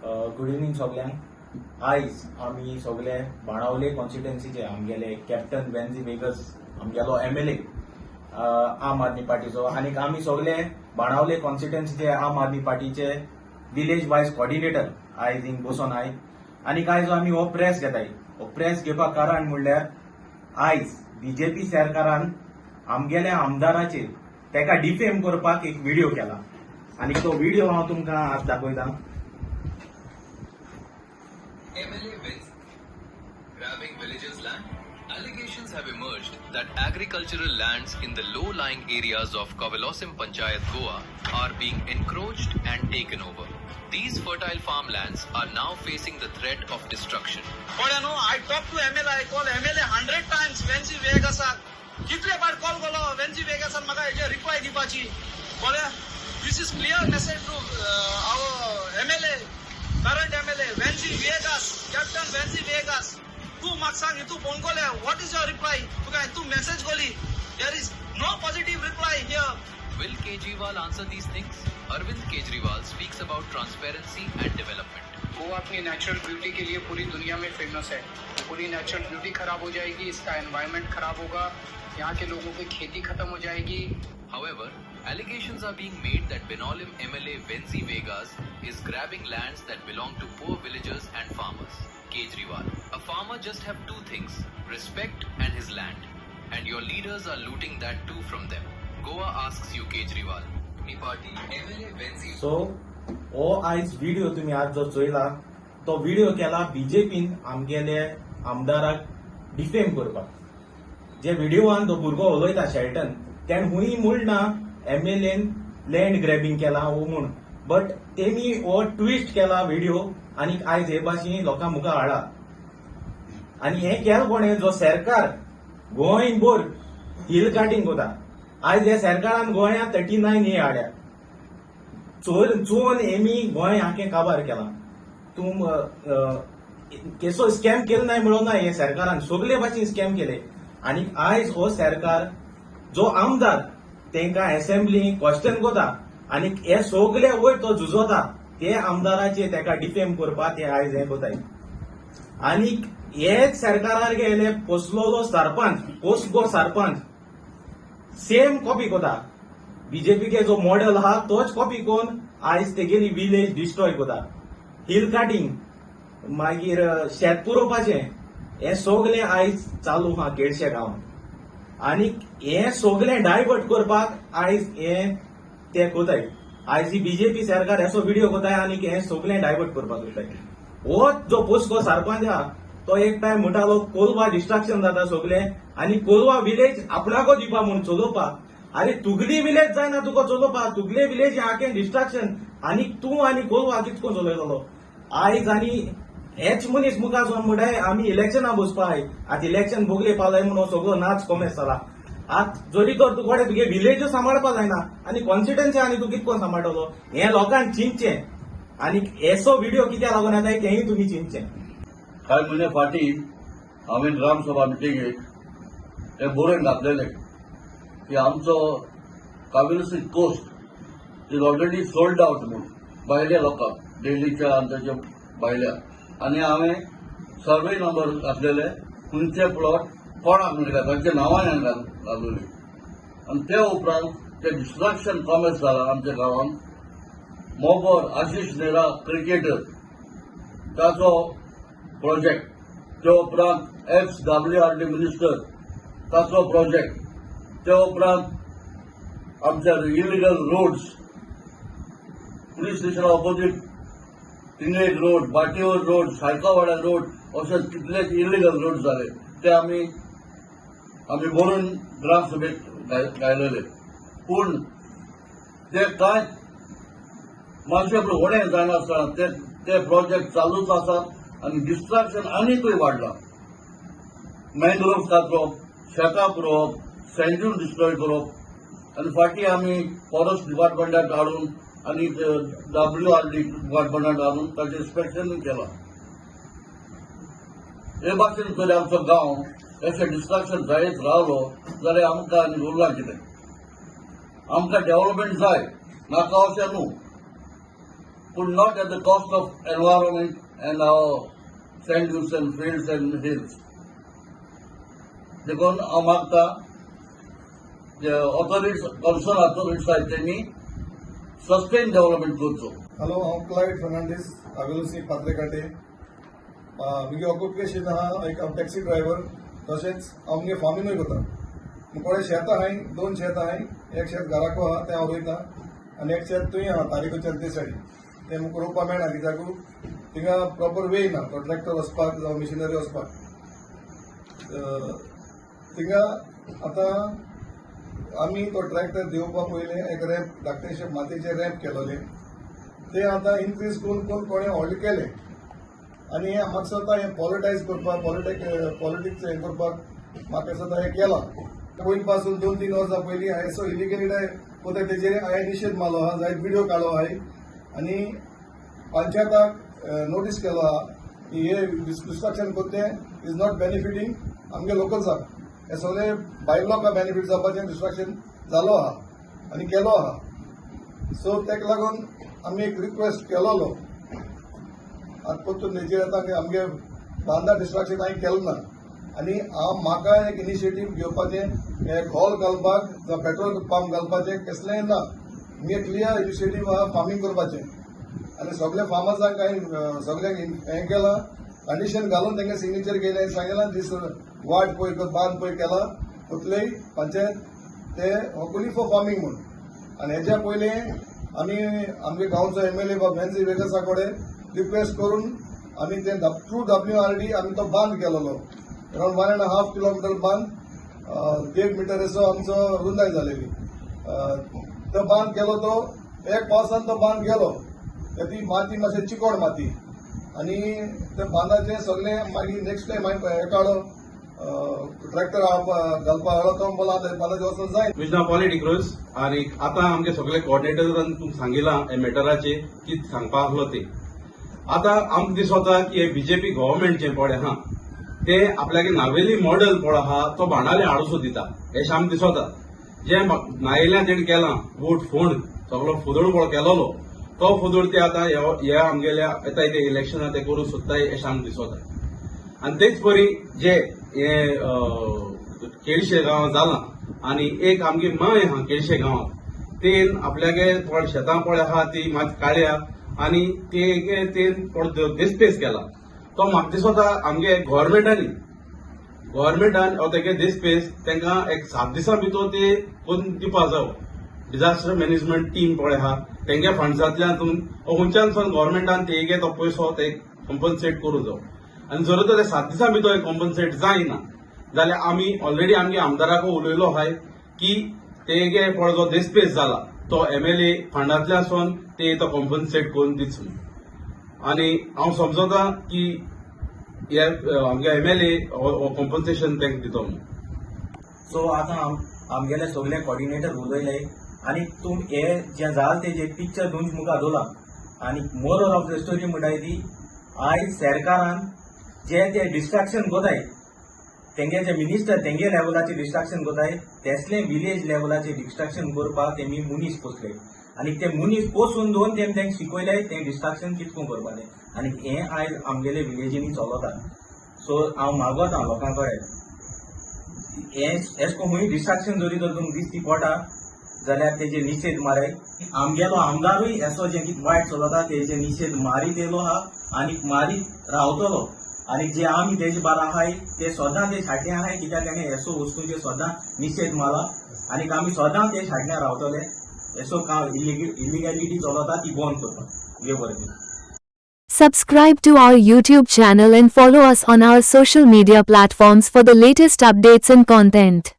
Good evening सगळ्यांक। आयज आम्ही सगळे बाणावले कॉन्स्टिट्युएन्सीचे आमगेले कॅप्टन वेन्झी वेगस आमगेलो एमएलए आम आदमी पार्टीचो आणि आम्ही सगळे बाणावले कॉन्स्टिट्युएन्सीचे आम आदमी पार्टीचे विलेज वायज कॉर्डिनेटर आयज हिंग बसून आय आणि आयज आम्ही हो प्रेस घेताय। हो प्रेस घेवपाक कारण म्हणल्यार आयज बीजेपी सरकारान आमगेल्या आमदाराचेर तेका डिफेम करपाक एक व्हिडिओ केला आणि तो व्हिडिओ हांव तुमकां आज दाखयतां। MLA wins grabbing villagers' land. Allegations have emerged that agricultural lands in the low-lying areas of Kavilosim Panchayat, Goa are being encroached and taken over. These fertile farmlands are now facing the threat of destruction. I talked to MLA, I called MLA 100 times, Vencey Vegasan. Kitle bar call golo, Vencey Vegasan maga reply dipachi. This is clear message to our MLA. Current MLA, Vencey Vegas, Captain Vencey Vegas. Tu maksang itu bongole. What is your reply? Tu message goli. There is no positive reply here. Will Kejriwal answer these things? Arvind Kejriwal speaks about transparency and development. Goa अपनी natural beauty के लिए पूरी दुनिया में famous है। पूरी natural beauty खराब हो जाएगी, इसका environment खराब होगा, यहाँ के लोगों की खेती खत्म हो जाएगी। However, allegations are being made that Benolim MLA Vencey Vegas is grabbing lands that belong to poor villagers and farmers. Kejriwal, a farmer just have two things, respect and his land. And your leaders are looting that too from them. Goa asks you, Kejriwal. Apni party MLA Vencey. So हो आयज video तुम्ही आज जो चोयला तो video केला बीजेपीन आमगेले आमदाराक defame करपाक। जे व्हिडिओवान तो भुरगो उलयता शेल्टन त्यान हुंय म्हणना एमएलएन लँड ग्रॅबिंग केला हो म्हूण, बट तेमी हो ट्विस्ट केला व्हिडिओ आणि आयज हे भाशेन लोकां मुखार हाडला। आणि हे केलें कोणे? जो सरकार गोंयभर हिल काटिंग कोता। आयज हे सरकारान गोंयांत 39 हे हाडल्या, चोन एमी गोंय हाके काबार केला। केसो स्कॅम केले नाही म्हणून ना, हे सरकारान सगळे भाशेन स्कॅम केले। आणि आयज हो सरकार जो आमदार तेंका असेंब्लीक क्वेश्चन कोता आणि हे सगळे वयर तो झुजोता ते आमदाराचे तेका डिफेम करपाक ते आयज हे कोताय। आणि हेच सरकारार गेले पोसलोलो सरपंच, पोसगो सरपंच सेम कॉपी कोता। बीजेपी के जो मॉडेल हा तोच कॉपी कोन आयज तेगेली विलेज डिस्ट्रॉय कोता। हिल काटिंग मागीर शेत पुरोवपाचें हे सगळे आयज चालू हा केळशे गांवांत। आणि हे सगळे डायवर्ट करपाक आयज हे ते कोताय। आयज ही बीजेपी सरकार असो व्हिडिओ कोताय आणि हे सगळे डायवर्ट करपाक कोताय। हो जो पोस्को सरपंच हा तो एक टायम म्हणटालो कोलवा डिस्ट्रक्शन जाता सगळे आणि कोलवा विलेज आपणाको दिवपा म्हणून चलोवपाक। अरे तुगली विलेज जायना तुका चलोवपाक, तुगले विलेज हाके डिस्ट्रक्शन आणि तूं आणि कोलवा कितको चलयतलो आयज। आणि हेच मनीस मुखार जो म्हणटाय आमी इलेक्शना बसपाय, आतां इलेक्शन भोगले पावलाय म्हणून सगळो नाच कोमेस जाला। आत जरी तर तुकडे तुगे विलेज सांबाळपा जायना आणि कॉन्स्टिट्युएन्सी आणि तूं कितको सांबाळटलो हे लोकांक चिंतचें। आणि हेचो व्हिडिओ कित्याक लागून येताय तेंय तुमी चिंतचें। कांय म्हयने फाटीं हांवें ग्रामसभा मिटिंगेक हे बरोवन घातलेलें की आमचो Kaveri coast is already sold out म्हणून भायल्या लोकांक, डेलीच्या आनी ताच्या भायल्या। आनी हांवें सर्वे नंबर घातलेले खंयचे प्लॉट कोणाक मेळटा तांच्या नांवान हांवें घाललेली। आनी ते उपरांत ते डिस्ट्रक्शन कॉमेस जाला आमच्या गांवांत। मोबर आशिश नेरा क्रिकेटर ताचो प्रोजेक्ट, ते उपरांत एक्स-WRD मिनिस्टर ताचो प्रोजेक्ट, ते उपरांत आमच्या इलिगल रोड्स, पुलीस स्टेशना ऑपोजीट तिंगेक रोड, बाटीवर रोड, सायकावाडा रोड अशे कितलेच इलिगल रोड जाले ते आमी बरोवन ग्रामसभेक घायलेले। पूण ते कांय मातशें व्हडें जायनासतना ते प्रोजेक्ट चालूच आसात आणि डिस्ट्रक्शन आनीकूय वाडला। मँग्रोव्स कातरप, शेतां पुरोवप, सँड्यून डिस्ट्रॉय करप। आनी फाटीं आमी फॉरेस्ट डिपार्टमेंटाक हाडून आनी WRD डिपार्टमेंटाक हाडून ताचें इन्स्पेक्शन केलां। हे भाशेन जर आमचो गांव अशें डिस्ट्रक्शन जायत रावलो जाल्यार आमकां आनी उरलां कितें? आमकां डेव्हलपमेंट जाय, नाका अशें न्हू, but not at the cost of environment and our sand dunes and fields and hills. देखून हांव मागता जे ऑथॉरिटीज कॉन्सर्न ऑथॉरिटीज आहेत त्यांनी सस्टेन डेव्हलपमेंट करचो. हॅलो, हांव क्लायड फर्नांडीस आगोलसी पात्रेकाटे. म्हगे ऑक्युपेशन आहा एक टॅक्सी ड्रायव्हर, तशेंच हांव म्हगे फार्मिंगूय करता. मुकोडे शेत आहाय, 2 शेत आहाय. एक शेत घराको आहा तें हांव रोयता आनी एक शेत थंय आहा तारीकोच्यान ते सायडीन. तें म्हाका रोवपा मेळना कित्याक थिंगा प्रॉपर वे ना तो ट्रॅक्टर वचपाक जावं मिशिनरी वचपाक. थिंगा आतां आमी तो ट्रॅक्टर देवपा पयलें एक रॅम्प धाकटेशे मातयेचे रॅम्प केलोले. ते आतां इन्क्रीज करून कोणें हॉल्ड केले आनी म्हाका स्वता हें पॉलिटायज करपाक पॉलिटिक्स हें करपाक म्हाका स्वता हें केलां. पयलीं पासून 2-3 वर्सां पयलीं हांवें सो इलिगलिटी पोते तेजेर हांवें निशेध मारलो आहा, जायत व्हिडिओ काडलो आहाय आनी पंचायताक नोटीस केलो आहा की हे डिस्ट्रक्शन कोत्तें इज नॉट बेनिफिटींग आमगे लोकल्साक. हे सगळे भायल्या लोकांक बेनिफीट जावपाचें डिस्ट्रक्शन जालो आहा आनी केलो आहा. सो तेका लागून आमी एक रिक्वेस्ट केलोलो. आतां परतून हेजेर येता की आमगे बांदा डिस्ट्रक्शन हांवें केलें ना आनी म्हाका एक इनिशिएटीव घेवपाचें हें हॉल घालपाक जावं पेट्रोल पंप घालपाचें कसलेंय ना. म्हगे क्लियर इनिशिएटीव आहा फार्मिंग करपाचें आनी सगळ्या फार्मर्सांक हांवें सगळ्यांक हें केलां, कंडिशन घालून तांकां सिग्नेचर केलें, सांगलां दीस वाट पळय बांद पळय केला उतलेय पंचायत ते ओनली फॉर फार्मिंग म्हणून. आनी हेच्या पयलीं आमी आमगे गांवचो MLA बाब वेन्सी वेगसा कडेन रिक्वेस्ट करून आमी ते थ्रू WRD आमी तो बांद केलोलो. अराउंड 1.5 किलोमीटर बांद 1.5 मिटर असो आमचो रुंदाय जालेली. तो बांद केलो, तो एक पावसान तो बांद गेलो. ती माती मातशें चिकोड माती आनी ते बांदाचे सगळें मागीर नेक्स्ट टायम हांवें हें काडलो ट्रॅक्टर घालपा हाडलो तो बोला बांदाचे वचून जाय. विजना पॉलिटिक्स आनी आतां आमगे सगळे कॉर्डिनेटरान तुमकां सांगिलां हे मॅटराचे कितें सांगपा आसलो ते. आतां आमकां दिसता की हे BJP गव्हर्मेंट जें पळय आहा ते आपल्यागे नावेली मॉडेल पळय आहा तो बाणाले हाडूसो दिता अशें आमकां दिसता. जे नायेल्यान तेणें केलां वोट फोंड सगळो फुदळ पळय केलोलो तो फुदळ ते आतां हे आमगेल्या येताय ते इलेक्शनां ते करूंक सोदताय अशें आमकां दिसता. आनी तेच परी जे हे केळशे गांवांत जालां आनी एक आमगे माय आहा केळशे गांवांत तेन आपल्यागे थोडे शेतां पळय आहा ती मात काडल्या आनी तेन थोडो देस्पेस केला. तो म्हाका दिसता आमगे गव्हर्मेंटान तेगे देस्पेस तांकां एक 7 दिसां भितर ते करून दिवपा जावो. डिजास्टर मॅनेजमेंट टीम पळय आहा तेंगे फंड्सांतल्यान खंयच्यान सून गव्हर्मेंटान तेगे तो पयसो ते कॉम्पन्सेट करूं जावो. आनी जर तर 7 दिसां भितर कॉम्पन्सेट जायना जाल्यार आमी ऑलरेडी आमगे आमदाराक उलयलो आहाय की तेगे पळय जो देस्पेस जाला तो MLA फंडांतल्यान ते तो कॉम्पन्सेट करून दिच म्हणून. आनी हांव समजता की हे आमगे MLA कॉम्पन्सेशन तांकां दितो म्हणून. सो आतां आमगेले सगळे कॉर्डिनेटर उलयले आनी तुम हे जें जाल तेजे पिक्चर तुमचे मुखार दवरला. आनी मोरल ऑफ द स्टोरी म्हणटाय ती आयज सरकारान जे ते डिस्ट्रक्शन कोताय तेंगे जे मिनिस्टर तेंगे लेवलाचे डिस्ट्रक्शन कोताय तेसले विलेज लेवलाचे डिस्ट्रक्शन करपाक तेमी मुनीस पोसले आनी ते मुनीस पोसून दोन तेंकां शिकयले तें डिस्ट्रक्शन कितको करपाचें आनी हें आयज आमगेले विलेजींनी चलता. सो हांव मागोता लोकां कडेन एशको खूंय डिस्ट्रक्शन जरी तर तुमकां दिसती पडटा जाल्यार तेजे निशेध माराय. आमगेलो आमदारूय असो जें कितें वायट चलता तेजे निशेध मारीत येयलो आहा आनी मारीत रावतलो. आनी जे आमी तेजे बारा आहाय ते सदां ते फाटल्यान आहाय कित्याक ताणें एसो वस्तूंचेर सदां निशेध मारला आनी आमी सदां ते फाटल्यान रावतले. एसो इलिगॅलिटी चलता ती बंद करपाक. हे बरें. Subscribe to our YouTube channel and follow us on our social media platforms for the latest updates and content.